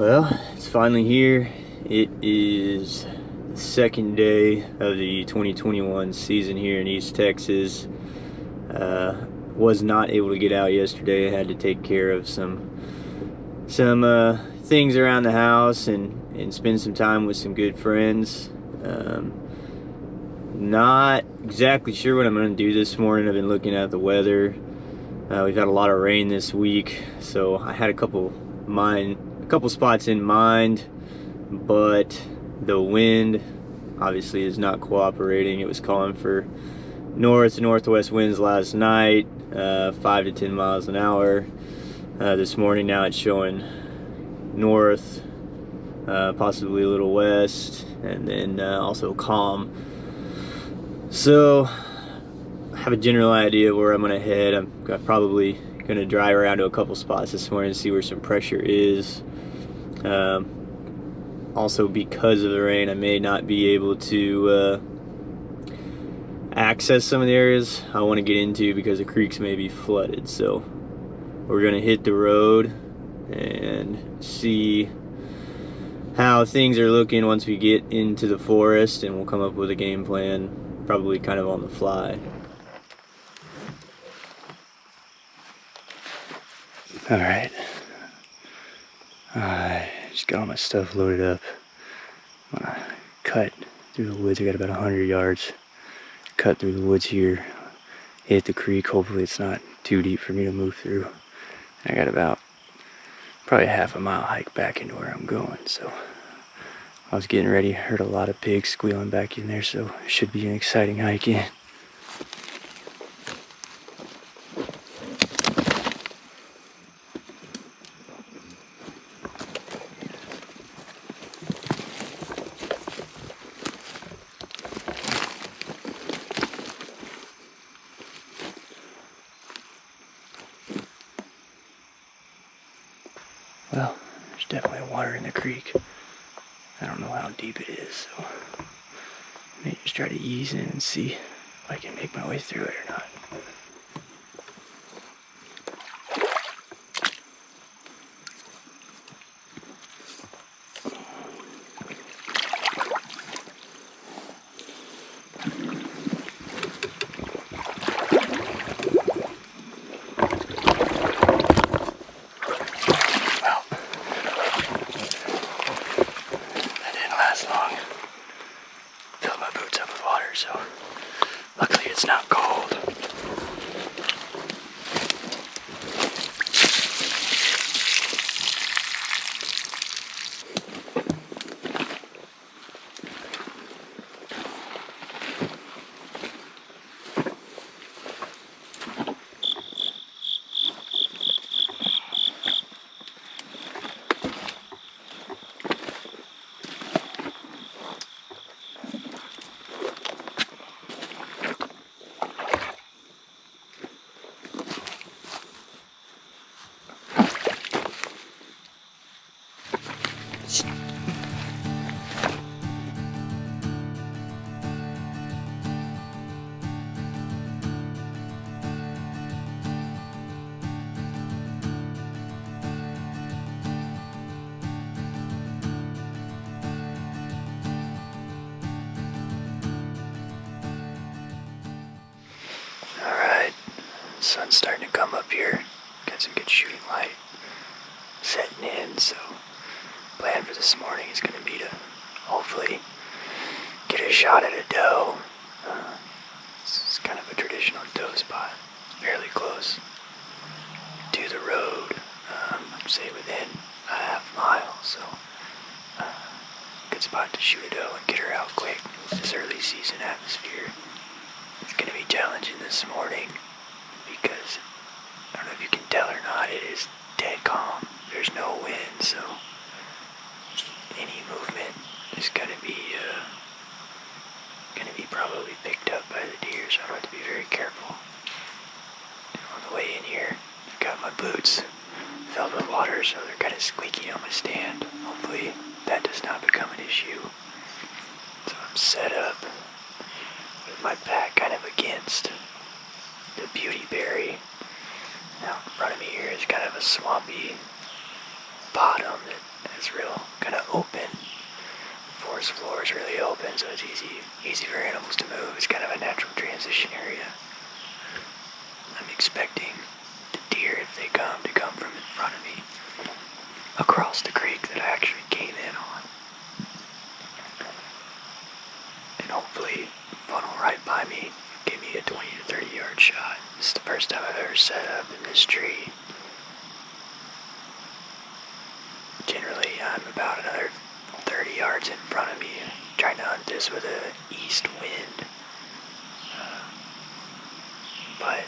Well, it's finally here. It is the second day of the 2021 season here in East Texas. Was not able to get out yesterday. I had to take care of some things around the house and spend some time with some good friends. Not exactly sure what I'm going to do this morning. I've been looking at the weather. We've had a lot of rain this week, so I had a couple spots in mind, but the wind obviously is not cooperating. It was calling for northwest winds last night, 5 to 10 miles an hour. This morning, now it's showing north, possibly a little west, and then also calm. So I have a general idea of where I'm gonna head. I'm probably gonna drive around to a couple spots this morning and see where some pressure is. Also, because of the rain, I may not be able to access some of the areas I want to get into because the creeks may be flooded. So we're gonna hit the road and see how things are looking once we get into the forest, and we'll come up with a game plan, probably kind of on the fly. All right, I just got all my stuff loaded up. I'm gonna cut through the woods. I got about 100 yards. Cut through the woods here, hit the creek. Hopefully it's not too deep for me to move through. I got about probably a half a mile hike back into where I'm going. So I was getting ready, heard a lot of pigs squealing back in there, so it should be an exciting hike in. Well, there's definitely water in the creek. I don't know how deep it is, so I may just try to ease in and see if I can make my way through it or not. So luckily it's not cold. Alright, sun's starting to come up here. Got some good shooting light setting in, so plan for this morning is going to be to hopefully get a shot at a doe. This is kind of a traditional doe spot. It's fairly close to the road, say within a half mile, so good spot to shoot a doe and get her out quick. This early season atmosphere. It's going to be challenging this morning because I don't know if you can tell or not, it is dead calm. There's no wind, so any movement is going to be probably picked up by the deer, so I have to be very careful. And on the way in here, I've got my boots filled with water, so they're kind of squeaky on my stand. Hopefully that does not become an issue. So I'm set up with my back kind of against the beauty berry. Out in front of me here is kind of a swampy bottom that is real kind of open. Forest floor is really open, so it's easy for animals to move. It's kind of a natural transition area. I'm expecting the deer, if they come, to come from in front of me across the creek that I actually came in on. And hopefully funnel right by me, give me a 20 to 30 yard shot. This is the first time I've ever set up in this tree. Generally, I'm about another 30 yards in front of me, trying to hunt this with an east wind. But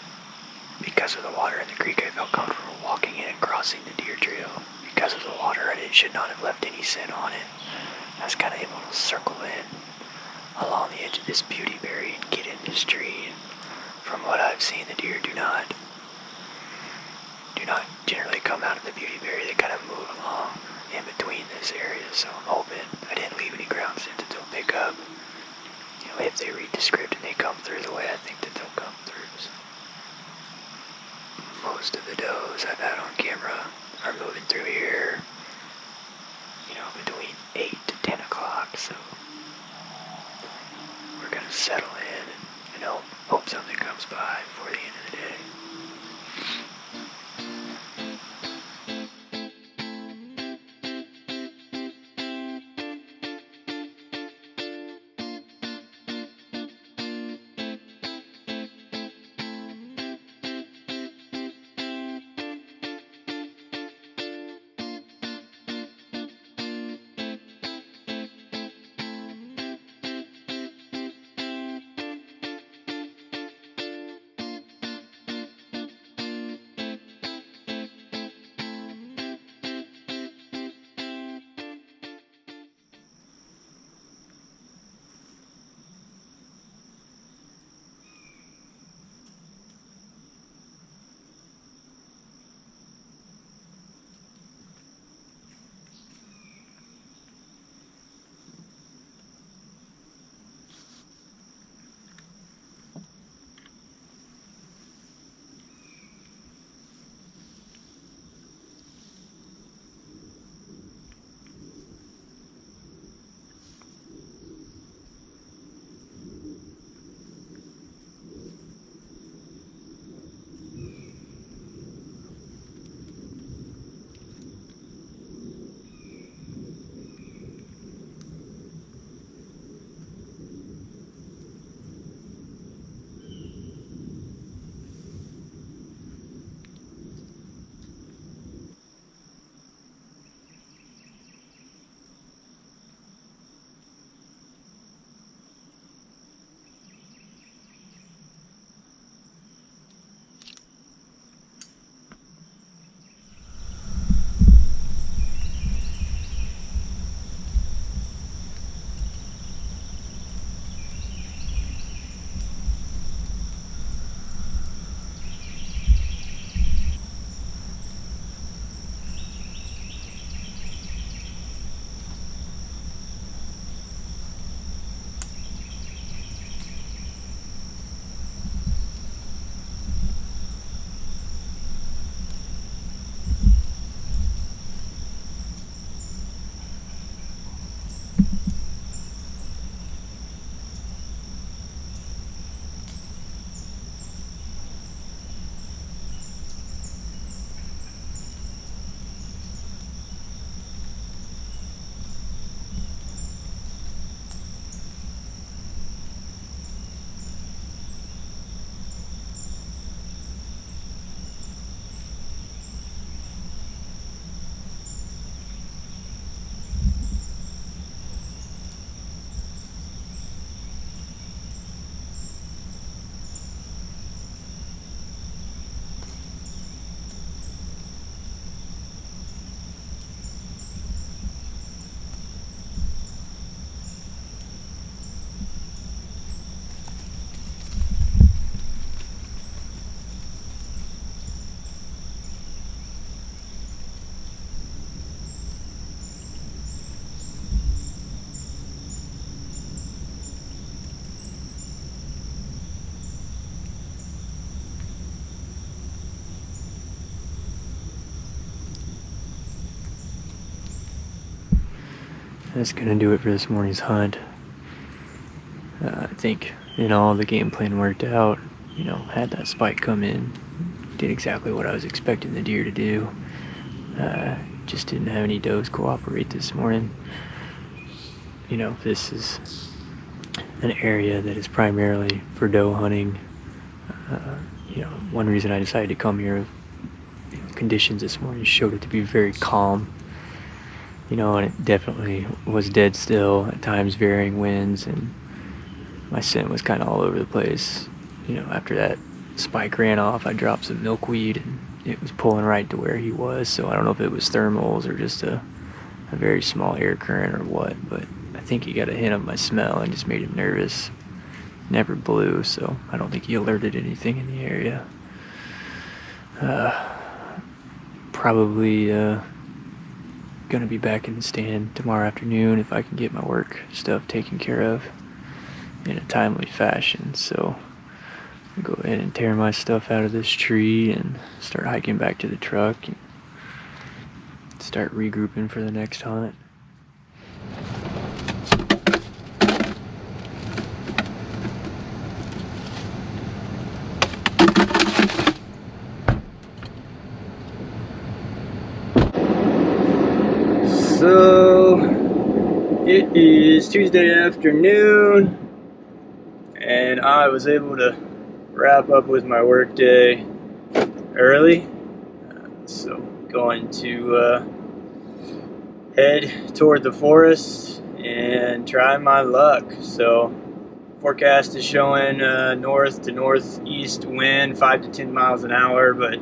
because of the water in the creek, I felt comfortable walking in and crossing the deer trail. Because of the water, I should not have left any scent on it. I was kind of able to circle in along the edge of this beautyberry and get in this tree. And from what I've seen, the deer do not generally come out of the beautyberry. They kind of move along in between this area, so I'm hoping I didn't leave any ground scent that they'll pick up. If they read the script and they come through the way I think that they'll come through. So most of the does I've had on camera are moving through here, between 8 to 10 o'clock, so we're gonna settle in and hope something comes by before the end of the day. that's gonna do it for this morning's hunt. I think in all the game plan worked out. Had that spike come in, did exactly what I was expecting the deer to do. Just didn't have any does cooperate this morning. This is an area that is primarily for doe hunting. One reason I decided to come here, conditions this morning showed it to be very calm. And it definitely was dead still, at times varying winds, and my scent was kind of all over the place. After that spike ran off, I dropped some milkweed, and it was pulling right to where he was, so I don't know if it was thermals or just a very small air current or what, but I think he got a hint of my smell and just made him nervous. Never blew, so I don't think he alerted anything in the area. Probably gonna be back in the stand tomorrow afternoon if I can get my work stuff taken care of in a timely fashion. So I'll go ahead and tear my stuff out of this tree and start hiking back to the truck and start regrouping for the next hunt. So it is Tuesday afternoon, and I was able to wrap up with my work day early. So going to head toward the forest and try my luck. So forecast is showing north to northeast wind 5 to 10 miles an hour, but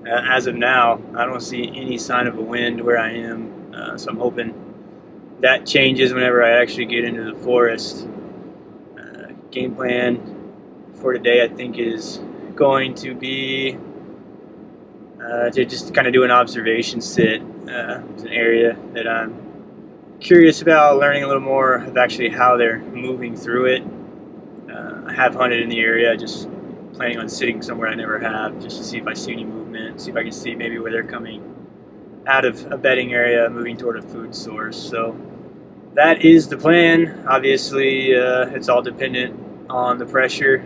as of now I don't see any sign of a wind where I am. So I'm hoping that changes whenever I actually get into the forest. Game plan for today, I think, is going to be to just kind of do an observation sit. It's an area that I'm curious about, learning a little more of actually how they're moving through it. I have hunted in the area, just planning on sitting somewhere I never have, just to see if I see any movement, see if I can see maybe where they're coming out of a bedding area, moving toward a food source. So that is the plan. Obviously, it's all dependent on the pressure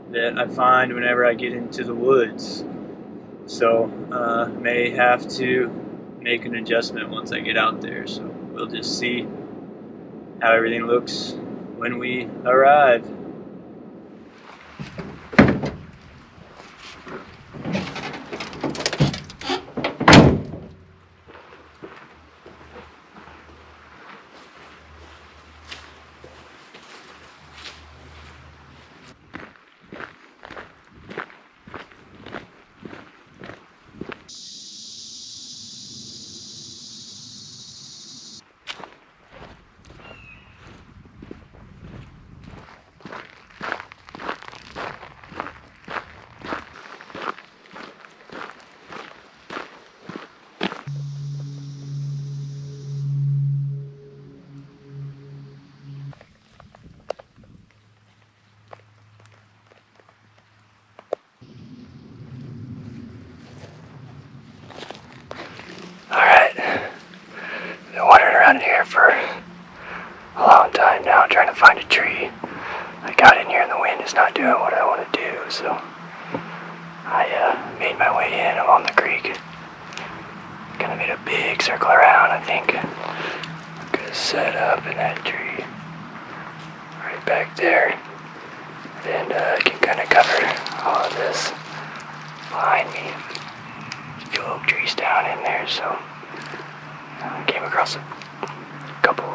that I find whenever I get into the woods. So may have to make an adjustment once I get out there. So we'll just see how everything looks when we arrive. Alright, been wandering around here for a long time now, trying to find a tree. I got in here and the wind is not doing what I want to do, so I made my way in along the creek. Kind of made a big circle around, I think. I'm gonna set up in that tree right back there, and can kind of cover all of this behind me. There's a few oak trees down in there, so I came across a couple,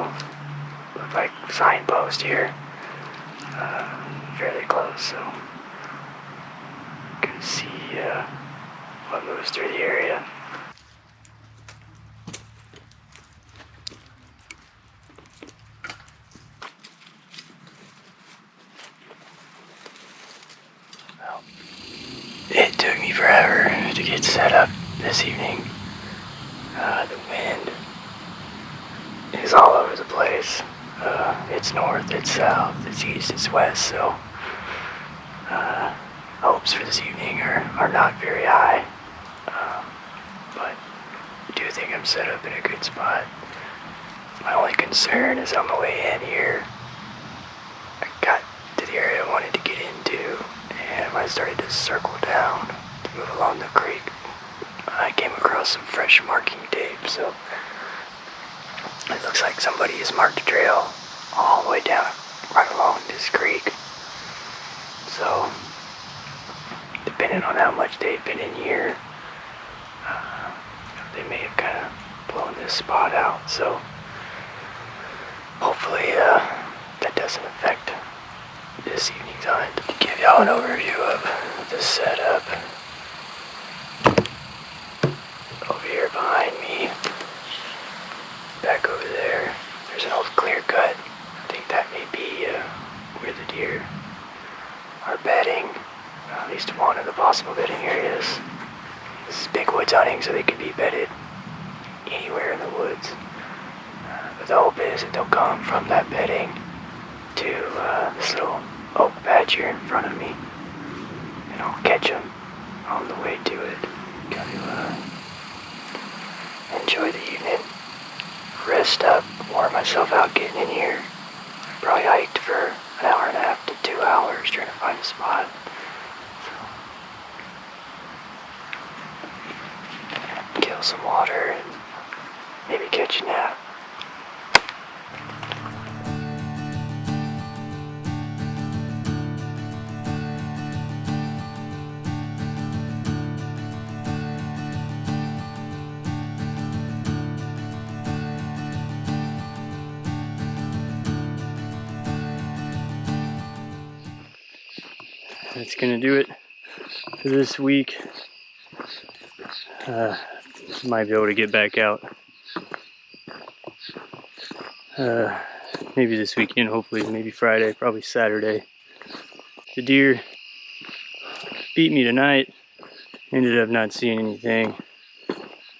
look like signposts here, fairly close, so gonna see what moves through the area. Well, it took me forever to get set up this evening. The wind is all over the place. It's north, it's south, it's east, it's west, so hopes for this evening are not very high. But I do think I'm set up in a good spot. My only concern is on the way in here, I got to the area I wanted to get into, and when I started to circle down to move along the creek, I came across some fresh marking tape, so it looks like somebody has marked a trail all the way down right along this creek. So, depending on how much they've been in here, they may have kind of blown this spot out. So, hopefully that doesn't affect this evening's hunt. To give y'all an overview of the setup, over here behind me, back over there, there's an old clear cut. I think that may be where the deer are bedding, at least one of the possible bedding areas. This is big woods hunting, so they could be bedded anywhere in the woods. But the hope is that they'll come from that bedding to this little oak patch here in front of me, and I'll catch them on the way to it. Gotta enjoy the evening, rest up, warm myself out getting in here. Probably hiked for an hour and a half to 2 hours trying to find a spot. So, kill some water and maybe catch a nap. That's gonna do it for this week. Might be able to get back out maybe this weekend, hopefully, maybe Friday, probably Saturday. The deer beat me tonight. Ended up not seeing anything.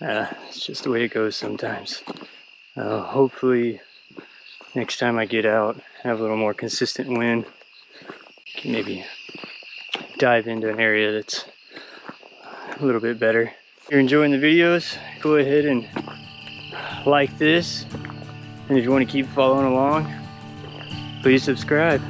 It's just the way it goes sometimes. Hopefully next time I get out, have a little more consistent wind. Can maybe dive into an area that's a little bit better. If you're enjoying the videos, go ahead and like this. And if you want to keep following along, please subscribe.